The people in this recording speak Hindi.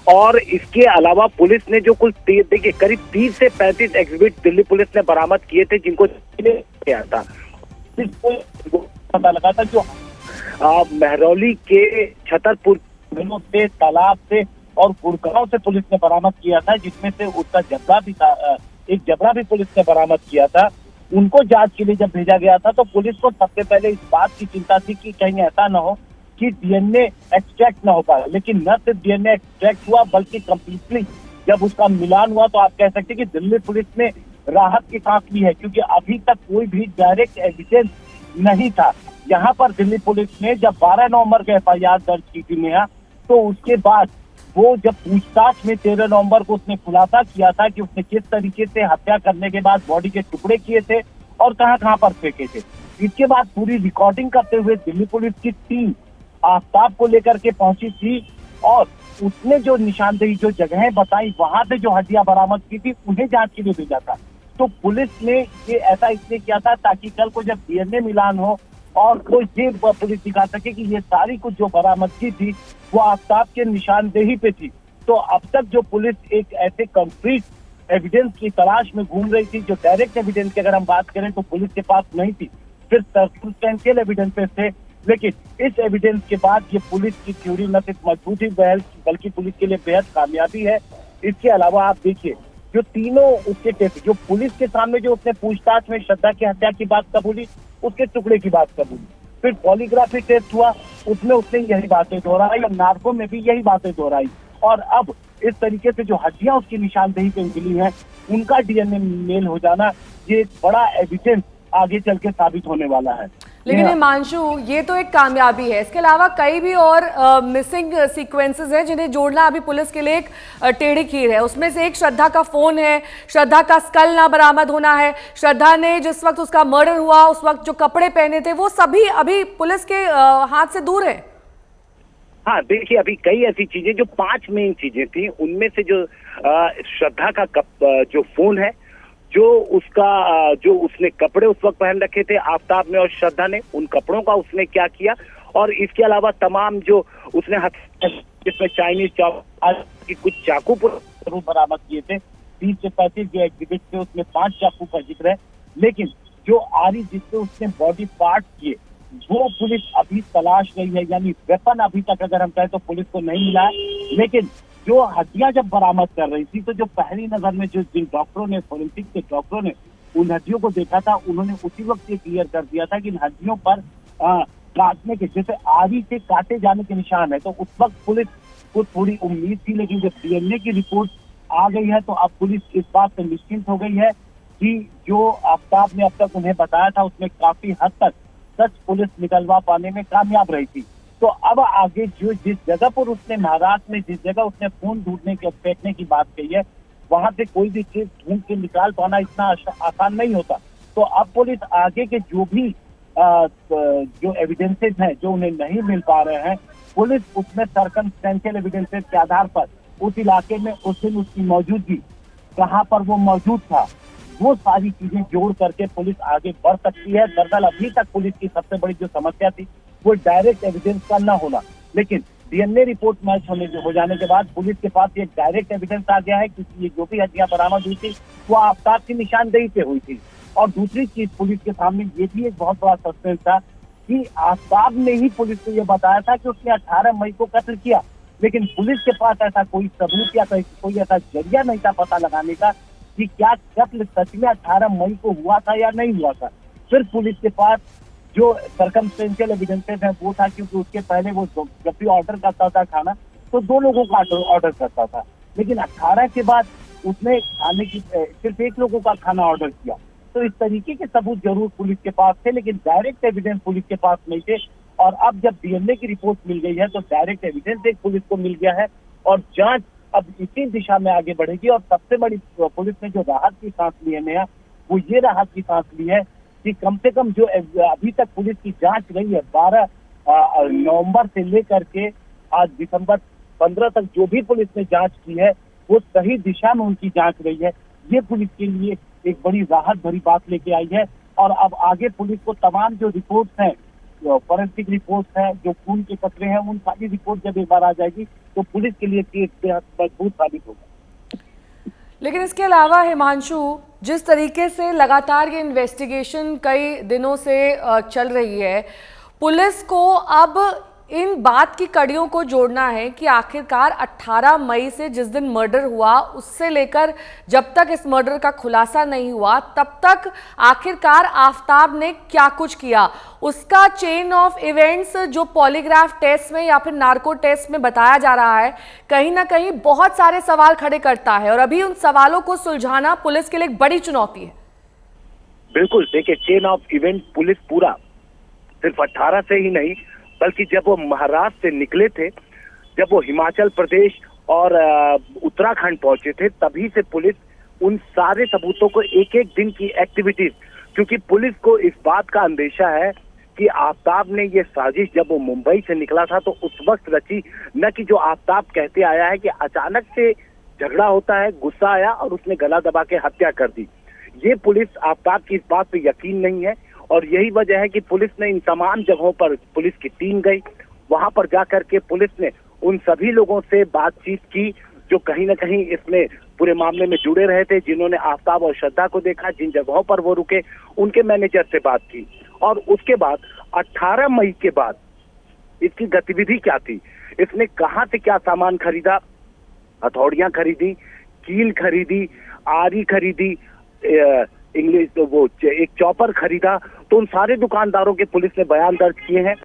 और इसके अलावा पुलिस ने जो कुल देखिए करीब 30 से 35 एग्जिबिट दिल्ली पुलिस ने बरामद किए थे, जिनको किया था। पता लगा था जो महरौली के छतरपुर से, तालाब से और गुड़गांव से पुलिस ने बरामद किया था, जिसमें से उसका जबड़ा भी था, एक जबड़ा भी पुलिस ने बरामद किया था। उनको जांच के लिए जब भेजा गया था तो पुलिस को सबसे पहले इस बात की चिंता थी कि कहीं ऐसा न हो कि डीएनए एक्सट्रैक्ट न हो पाए, लेकिन न सिर्फ डीएनए एक्सट्रैक्ट हुआ बल्कि कंप्लीटली जब उसका मिलान हुआ तो आप कह सकते हैं कि दिल्ली पुलिस ने राहत की सांस ली है, क्योंकि अभी तक कोई भी डायरेक्ट एविडेंस नहीं था। यहाँ पर दिल्ली पुलिस ने जब 12 नवंबर को एफआईआर दर्ज की थी नेहा, तो उसके बाद वो जब पूछताछ में 13 नवंबर को उसने खुलासा किया था कि उसने किस तरीके से हत्या करने के बाद बॉडी के टुकड़े किए थे और कहां कहां पर फेंके थे। इसके बाद पूरी रिकॉर्डिंग करते हुए दिल्ली पुलिस की टीम आफ्ताब को लेकर के पहुंची थी और उसने जो निशानदेही, जो जगहें बताई, वहां से जो हड्डियां बरामद की थी, उन्हें जांच के लिए भेजा था। तो पुलिस ने ये ऐसा इसलिए किया था ताकि कल को जब डीएनए मिलान हो और कोई ये पुलिस दिखा सके कि ये सारी कुछ जो बरामदगी थी वो आफ्ताब के निशानदेही पे थी। तो अब तक जो पुलिस एक ऐसे कंक्रीट एविडेंस की तलाश में घूम रही थी, जो डायरेक्ट एविडेंस की अगर हम बात करें तो पुलिस के पास नहीं थी, सिर्फ सर्कमस्टेंशियल एविडेंसेस थे। लेकिन इस एविडेंस के बाद ये पुलिस की थ्योरी न सिर्फ मजबूत ही बल्कि पुलिस के लिए बेहद कामयाबी है। इसके अलावा आप देखिए जो तीनों उसके टेस्ट, जो पुलिस के सामने जो उसने पूछताछ में श्रद्धा की हत्या की बात कबूली, उसके टुकड़े की बात कबूली, फिर पॉलीग्राफी टेस्ट हुआ, उसमें उसने यही बातें दोहराई और नार्को में भी यही बातें दोहराई, और अब इस तरीके से जो हड्डियां उसकी निशानदेही पे मिली हैं उनका डीएनए मेल हो जाना, ये एक बड़ा एविडेंस आगे चल के साबित होने वाला है। लेकिन हिमांशु, ये तो एक कामयाबी है, इसके अलावा कई भी और मिसिंग सीक्वेंसेस हैं जिन्हें जोड़ना अभी पुलिस के लिए एक टेढ़ी खीर है। उसमें से एक श्रद्धा का फोन है, श्रद्धा का स्कल ना बरामद होना है, श्रद्धा ने जिस वक्त उसका मर्डर हुआ उस वक्त जो कपड़े पहने थे वो सभी अभी पुलिस के हाथ से दूर है। हाँ देखिए, अभी कई ऐसी चीजें जो 5 मेन चीजें थी, उनमें से जो श्रद्धा का जो फोन है, जो उसका जो उसने कपड़े उस वक्त पहन रखे थे आफ्ताब ने और श्रद्धा ने, उन कपड़ों का उसने क्या किया, और इसके अलावा तमाम जो उसने जिसमें चाइनीज की कुछ चाकू बरामद किए थे, 30 से 35 जो एग्जिबिट थे उसमें 5 चाकू का जिक्र है। लेकिन जो आरी जिससे उसने बॉडी पार्ट किए वो पुलिस अभी तलाश रही है, यानी वेपन अभी तक अगर हम कहें तो पुलिस को नहीं मिला है। लेकिन जो हड्डियां जब बरामद कर रही थी तो जो पहली नजर में जिन डॉक्टरों ने, फोरेंसिक के डॉक्टरों ने उन हड्डियों को देखा था, उन्होंने उसी वक्त ये क्लियर कर दिया था कि इन हड्डियों पर काटने के, जैसे आरी से काटे जाने के निशान है। तो उस वक्त पुलिस को थोड़ी उम्मीद थी, लेकिन जब डीएनए की रिपोर्ट आ गई है तो अब पुलिस इस बात से निश्चिंत हो गई है कि जो आफ्ताब ने अब तक उन्हें बताया था उसमें काफी हद तक सच पुलिस निकलवा पाने में कामयाब रही थी। तो अब आगे जो जिस जगह पर उसने, महाराष्ट्र में जिस जगह उसने फोन ढूंढने के, फेंकने की बात कही है, वहां से कोई भी चीज ढूंढ के निकाल पाना इतना आसान नहीं होता। तो अब पुलिस आगे के जो भी जो एविडेंसेस हैं जो उन्हें नहीं मिल पा रहे हैं, पुलिस उसमें सर्कमस्टेंशियल एविडेंसेस के आधार पर उस इलाके में उस दिन उसकी मौजूदगी, कहाँ पर वो मौजूद था, वो सारी चीजें जोड़ करके पुलिस आगे बढ़ सकती है। दरअसल अभी तक पुलिस की सबसे बड़ी जो समस्या थी वो डायरेक्ट एविडेंस का न होना, लेकिन डीएनए रिपोर्ट मैच हो जाने के बाद पुलिस के पास एक डायरेक्ट एविडेंस आ गया है, क्योंकि ये जो भी हड्डियां बरामद हुई थई वो आफ्ताब की निशानदेही पे हुई थी। और दूसरी चीज पुलिस के सामने ये भी एक बहुत बड़ा सस्पेंस था कि आफ्ताब ने ही पुलिस को ये बताया था कि उसने 18 मई को कत्ल किया, लेकिन पुलिस के पास ऐसा कोई सबूत या कोई ऐसा जरिया नहीं था पता लगाने का कि क्या कत्ल सच में 18 मई को हुआ था या नहीं हुआ था। फिर पुलिस के पास जो सर्कमस्टेंशियल एविडेंसेस है वो था, क्योंकि उसके पहले वो जब भी ऑर्डर करता था खाना तो 2 लोगों का ऑर्डर करता था, लेकिन 18 के बाद उसने खाने की सिर्फ 1 लोगों का खाना ऑर्डर किया। तो इस तरीके के सबूत जरूर पुलिस के पास थे, लेकिन डायरेक्ट एविडेंस पुलिस के पास नहीं थे। और अब जब डीएनए की रिपोर्ट मिल गई है तो डायरेक्ट एविडेंस एक पुलिस को मिल गया है और जांच अब इसी दिशा में आगे बढ़ेगी। और सबसे बड़ी पुलिस ने जो राहत की सांस ली है नया, वो ये राहत की सांस ली है कि कम से कम जो अभी तक पुलिस की जांच रही है 12 नवंबर से लेकर के आज दिसंबर 15 तक जो भी पुलिस ने जांच की है वो सही दिशा में उनकी जांच रही है। ये पुलिस के लिए एक बड़ी राहत भरी बात लेके आई है। और अब आगे पुलिस को तमाम जो रिपोर्ट्स हैं फॉरेंसिक रिपोर्ट है, जो खून के कतरे हैं, उन सारी रिपोर्ट जब एक बार आ जाएगी तो पुलिस के लिए केस बेहद मजबूत साबित होगा। लेकिन इसके अलावा हिमांशु, जिस तरीके से लगातार ये इन्वेस्टिगेशन कई दिनों से चल रही है, पुलिस को अब इन बात की कड़ियों को जोड़ना है कि आखिरकार 18 मई से जिस दिन मर्डर हुआ उससे लेकर जब तक इस मर्डर का खुलासा नहीं हुआ तब तक आखिरकार आफताब ने क्या कुछ किया, उसका चेन ऑफ इवेंट्स जो पॉलीग्राफ टेस्ट में या फिर नार्को टेस्ट में बताया जा रहा है, कहीं ना कहीं बहुत सारे सवाल खड़े करता है और अभी उन सवालों को सुलझाना पुलिस के लिए एक बड़ी चुनौती है। बिल्कुल, देखिए, चेन ऑफ इवेंट पुलिस पूरा सिर्फ 18 से ही नहीं, बल्कि जब वो महाराष्ट्र से निकले थे, जब वो हिमाचल प्रदेश और उत्तराखंड पहुंचे थे, तभी से पुलिस उन सारे सबूतों को एक एक दिन की एक्टिविटीज, क्योंकि पुलिस को इस बात का अंदेशा है कि आफताब ने ये साजिश जब वो मुंबई से निकला था तो उस वक्त रची, न कि जो आफताब कहते आया है कि अचानक से झगड़ा होता है, गुस्सा आया और उसने गला दबा के हत्या कर दी। ये पुलिस आफताब की इस बात पे यकीन नहीं है और यही वजह है कि पुलिस ने इन तमाम जगहों पर पुलिस की टीम गई, वहां पर जाकर के पुलिस ने उन सभी लोगों से बातचीत की जो कहीं ना कहीं इसमें पूरे मामले में जुड़े रहे थे, जिन्होंने आफताब और श्रद्धा को देखा, जिन जगहों पर वो रुके, उनके मैनेजर से बात की। और उसके बाद 18 मई के बाद इसकी गतिविधि क्या थी, इसने कहां से क्या सामान खरीदा, हथौड़ियां खरीदी, कील खरीदी, आरी खरीदी, इंग्लिश तो वो एक चॉपर खरीदा, तो उन सारे दुकानदारों के पुलिस ने बयान दर्ज किए हैं।